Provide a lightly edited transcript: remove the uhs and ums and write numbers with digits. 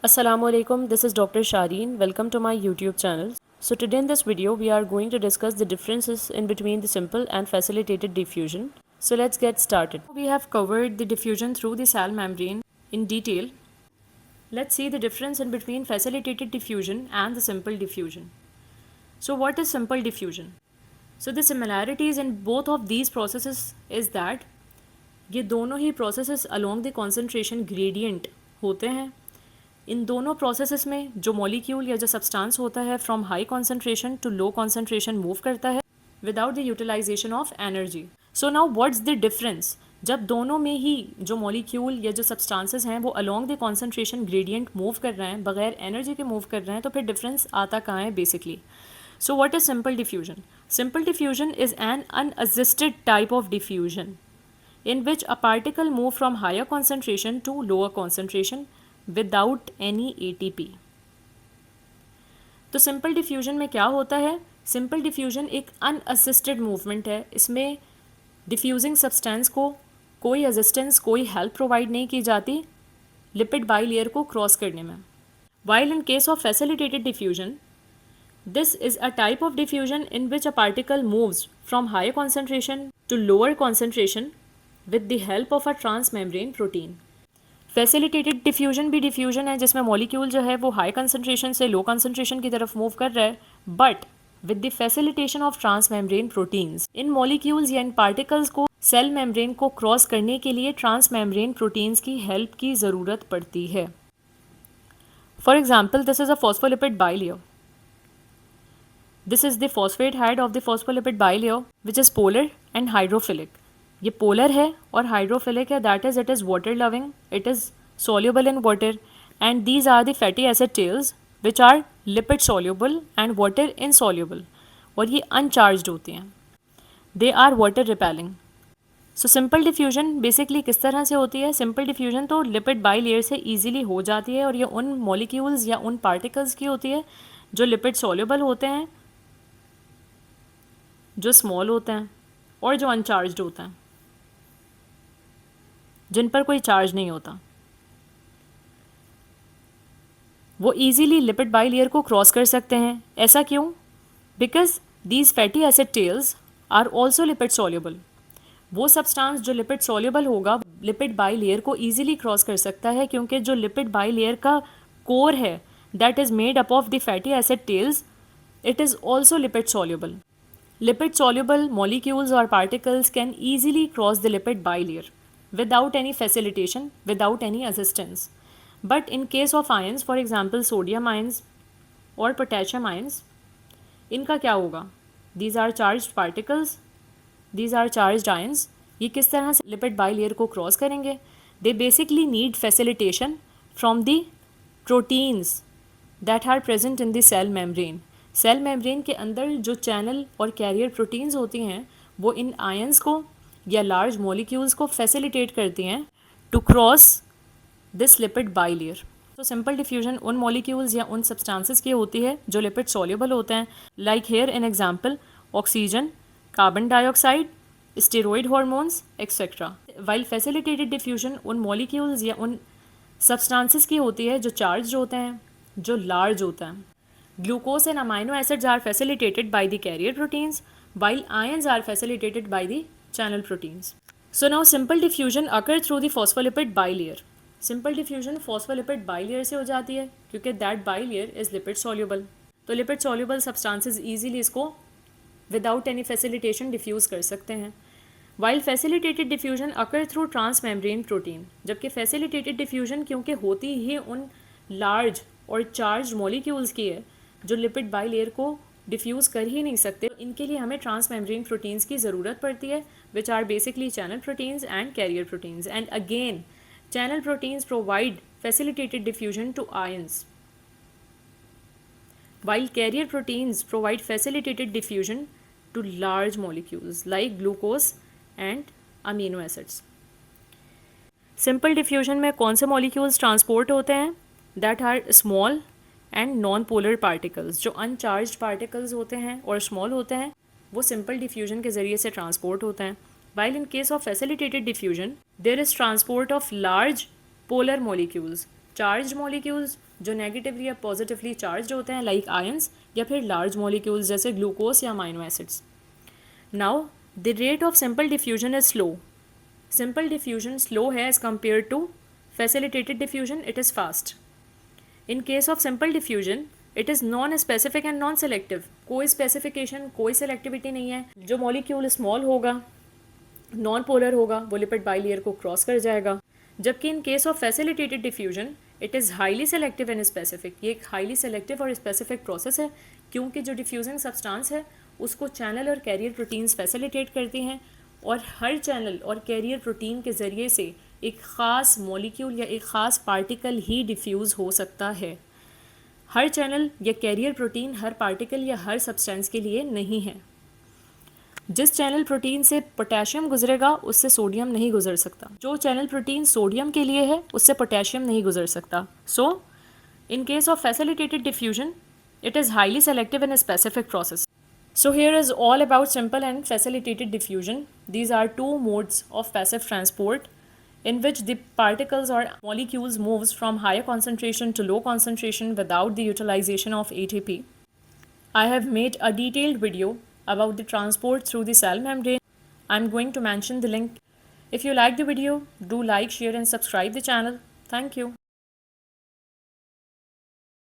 Assalamualaikum, this is Dr. Shaheen. Welcome to my YouTube channel. So today in this video we are going to discuss the differences in between the simple and facilitated diffusion. So let's get started. We have covered the diffusion through the cell membrane in detail. Let's see the difference in between facilitated diffusion and the simple diffusion. So what is simple diffusion? So the similarities in both of these processes is that ये दोनों ही processes along the concentration gradient होते हैं. इन दोनों processes में जो molecule या जो substance होता है from high concentration to low concentration move करता है without the utilization of energy. So now what's the difference? जब दोनों में ही जो मॉलिक्यूल या जो सब्सटेंसेस हैं वो along the concentration gradient move कर रहे हैं, बगैर एनर्जी के मूव कर रहे हैं, तो फिर डिफरेंस आता कहाँ है basically? So what is simple diffusion? Simple diffusion is an unassisted type of diffusion in which a particle move from higher concentration to lower concentration without any ATP. तो सिंपल डिफ्यूजन में क्या होता है? Simple diffusion एक unassisted movement है. इसमें diffusing substance को कोई असिस्टेंस, कोई हेल्प प्रोवाइड नहीं की जाती लिपिड बाइलेयर को क्रॉस करने में. While in case of facilitated diffusion, this is a type of diffusion in which a particle moves from higher concentration to lower concentration with the help of a transmembrane protein. Facilitated diffusion भी diffusion है जिसमें molecule जो है वो high concentration से low concentration की तरफ move कर रहा है, but with the facilitation of transmembrane proteins. In molecules या इन पार्टिकल्स को सेल मेम्ब्रेन को क्रॉस करने के लिए ट्रांसमेम्ब्रेन प्रोटीन्स की हेल्प की ज़रूरत पड़ती है. For example, this is a phospholipid bilayer. This is the phosphate head of the phospholipid bilayer which is polar and hydrophilic. ये पोलर है और हाइड्रोफिलिक है, that is it is water loving, it is soluble in water, and these are the fatty acid tails which are lipid soluble and water insoluble, और ये uncharged होती हैं. They are water repelling. So simple diffusion basically किस तरह से होती है? Simple diffusion तो lipid bilayer से easily हो जाती है और ये उन molecules या उन particles की होती है जो lipid soluble होते हैं, जो small होते हैं और जो uncharged होते हैं, जिन पर कोई चार्ज नहीं होता. वो ईजीली लिपिड बाइलेयर को क्रॉस कर सकते हैं. ऐसा क्यों? Because these fatty acid tails are also lipid soluble. वो सब्सटेंस जो लिपिड सॉल्युबल होगा लिपिड बाइलेयर को ईजिली क्रॉस कर सकता है, क्योंकि जो लिपिड बाइलेयर का कोर है that is made up of the fatty acid tails, it is also lipid soluble. Lipid soluble molecules और particles can easily cross the lipid bilayer without any facilitation, without any assistance. But in case of ions, for example sodium ions or potassium ions, इनका क्या होगा? These are charged particles, these are charged ions. ये किस तरह से lipid bilayer को cross करेंगे? They basically need facilitation from the proteins that are present in the cell membrane. Cell membrane के अंदर जो चैनल और कैरियर प्रोटीन्स होती हैं वो इन आयंस को या लार्ज मॉलिक्यूल्स को फैसिलिटेट करती हैं to cross this lipid bilayer. तो सिंपल डिफ्यूजन उन मॉलिक्यूल्स या उन सब्सटेंसेस की होती है जो लिपिड सॉल्युबल होते हैं, like here an example oxygen, carbon dioxide, steroid hormones etcetera. While facilitated diffusion उन मॉलिक्यूल्स या उन सब्सटेंसेस की होती है जो चार्ज होते हैं, जो लार्ज होते हैं. Glucose and amino acids are facilitated by the carrier proteins, while ions are facilitated by the channel proteins. So now simple diffusion occur through the phospholipid bilayer. Simple diffusion phospholipid bilayer से हो जाती है क्योंकि that bilayer is lipid soluble. तो lipid soluble substances easily इसको without any facilitation diffuse कर सकते हैं. While facilitated diffusion occur through transmembrane protein. जबकि facilitated diffusion क्योंकि होती ही उन large और charged molecules की है जो lipid bilayer को डिफ्यूज़ कर ही नहीं सकते, इनके लिए हमें ट्रांसमेम्ब्रेन प्रोटीन्स की ज़रूरत पड़ती है which are basically channel proteins and carrier proteins. And again channel proteins provide facilitated diffusion to ions, while carrier proteins provide facilitated diffusion to large molecules like glucose and amino acids. Simple diffusion में कौन से molecules transport होते हैं? That are small and non polar particles. जो अनचार्ज particles होते हैं और small होते हैं वो सिंपल डिफ्यूजन के ज़रिए से ट्रांसपोर्ट होते हैं. While in case of facilitated diffusion, there is transport of large polar molecules charge molecules जो नेगेटिवली या पॉजिटिवली चार्ज होते हैं लाइक आयंस, या फिर लार्ज मॉलिक्यूल्स जैसे ग्लूकोज या amino acids. Now the rate of simple diffusion is slow. Simple diffusion slow है as compare to facilitated diffusion, it is fast. In case of simple diffusion it is non specific and non selective. कोई specification, कोई selectivity नहीं है। जो molecule small होगा, non polar होगा, वो lipid bilayer को क्रॉस कर जाएगा। जबकि इन case of facilitated diffusion it is highly selective and specific. ये एक हाईली सेलेक्टिव और स्पेसिफिक प्रोसेस है, क्योंकि जो डिफ्यूजिंग सब्सटेंस है उसको चैनल और कैरियर प्रोटीन्स फैसिलिटेट करती हैं, और हर चैनल और कैरियर प्रोटीन के ज़रिए से एक ख़ास मॉलिक्यूल या एक ख़ास पार्टिकल ही डिफ्यूज़ हो सकता है। हर चैनल या कैरियर प्रोटीन हर पार्टिकल या हर सब्सटेंस के लिए नहीं है। जिस चैनल प्रोटीन से पोटेशियम गुजरेगा उससे सोडियम नहीं गुजर सकता। जो चैनल प्रोटीन सोडियम के लिए है उससे पोटेशियम नहीं गुजर सकता। So in case of facilitated diffusion it is highly selective and a specific process. So here is all about simple and facilitated diffusion. These are two modes of passive transport in which the particles or molecules moves from higher concentration to low concentration without the utilization of ATP. I have made a detailed video about the transport through the cell membrane. I'm going to mention the link. If you like the video, do like, share and subscribe the channel. Thank you.